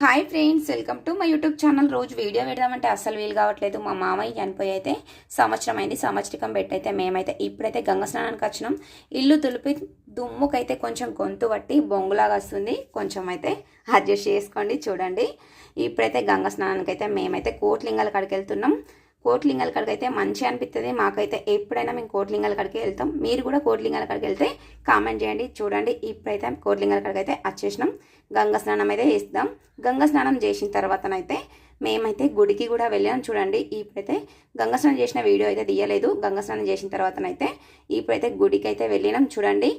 Hi friends, welcome to my YouTube channel. రోజు video పెడదామంటే అస్సలు వీలు కావట్లేదు. మా మామయ్య చనిపోయి అయితే సంవత్సరం అయింది. సంవత్సరికం పెట్టయితే మేమైతే ఇప్పుడైతే గంగ స్నానానికి వచ్చినాం. ఇల్లు తులిపి దుమ్ముకైతే కొంచెం గొంతు పట్టి బొంగులాగా వస్తుంది. కొంచెం అయితే అడ్జస్ట్ చేసుకోండి. చూడండి, ఇప్పుడైతే గంగ స్నానానికి అయితే మేమైతే కోట్లింగాల కాడికి వెళ్తున్నాం. కోట్లింగాల కాడికి అయితే మంచిగా అనిపిస్తుంది. మాకైతే ఎప్పుడైనా మేము కోట్లింగాల కాడికి వెళ్తాం. మీరు కూడా కోట్లింగాల కాడికి వెళ్తే కామెంట్ చేయండి. చూడండి, ఇప్పుడైతే కోట్లింగాల కాడికి అయితే వచ్చేసినాం. గంగ స్నానం అయితే చేస్తాం. గంగ స్నానం చేసిన తర్వాతనైతే మేమైతే గుడికి కూడా వెళ్ళాం. చూడండి, ఇప్పుడైతే గంగ స్నానం చేసిన వీడియో అయితే తీయలేదు. గంగ స్నానం చేసిన తర్వాతనైతే ఇప్పుడైతే గుడికి అయితే వెళ్ళినాం. చూడండి,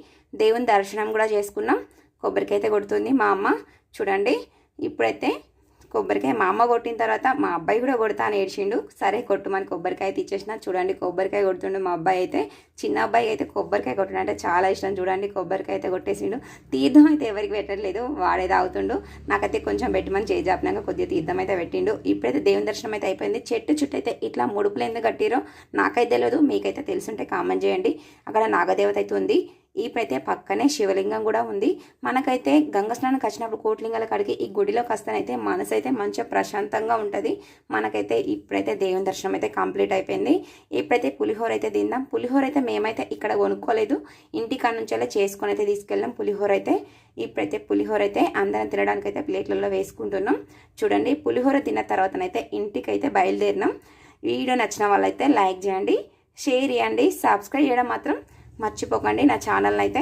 దేవుని దర్శనం కూడా చేసుకున్నాం. కొబ్బరికాయ అయితే కొడుతుంది మా అమ్మ. చూడండి, ఇప్పుడైతే కొబ్బరికాయ మా అమ్మ కొట్టిన తర్వాత మా అబ్బాయి కూడా కొడతా అని ఏడ్చిండు. సరే కొట్టుమని కొబ్బరికాయ తీసేసిన. చూడండి, కొబ్బరికాయ కొడుతుండు మా అబ్బాయి అయితే. చిన్న అబ్బాయి అయితే కొబ్బరికాయ కొట్టడం అంటే చాలా ఇష్టం. చూడండి, కొబ్బరికాయ అయితే కొట్టేసిండు. తీర్థం అయితే ఎవరికి పెట్టట్లేదు, వాడే తాగుతుండు. నాకైతే కొంచెం పెట్టమని చేజాపినాక కొద్దిగా తీర్థం అయితే పెట్టిండు. ఇప్పుడైతే దేవుని దర్శనం అయితే అయిపోయింది. చెట్టు చుట్టూ అయితే ఇట్లా ముడుపులు ఎందుకు కట్టిరో నాకైతే తెలియదు. మీకైతే తెలుసుంటే కామెంట్ చేయండి. అక్కడ నాగదేవత అయితే ఉంది. ఇప్పుడైతే పక్కనే శివలింగం కూడా ఉంది. మనకైతే గంగ స్నానానికి వచ్చినప్పుడు కోట్లింగాల కాడికి ఈ గుడిలోకి వస్తానైతే మనసు అయితే మంచిగా ప్రశాంతంగా ఉంటుంది. మనకైతే ఇప్పుడైతే దేవుని దర్శనం అయితే కంప్లీట్ అయిపోయింది. ఇప్పుడైతే పులిహోర అయితే తిందాం. పులిహోర అయితే మేమైతే ఇక్కడ కొనుక్కోలేదు, ఇంటికాడ నుంచి చేసుకొని అయితే తీసుకెళ్ళాం. పులిహోర అయితే ఇప్పుడైతే పులిహోర అయితే అందరం తినడానికి అయితే ప్లేట్లలో వేసుకుంటున్నాం. చూడండి, పులిహోర తిన్న తర్వాతనైతే ఇంటికైతే బయలుదేరినాం. వీడియో నచ్చిన వాళ్ళైతే లైక్ చేయండి, షేర్ చేయండి, సబ్స్క్రైబ్ చేయడం మాత్రం మర్చిపోకండి. నా ఛానల్ అయితే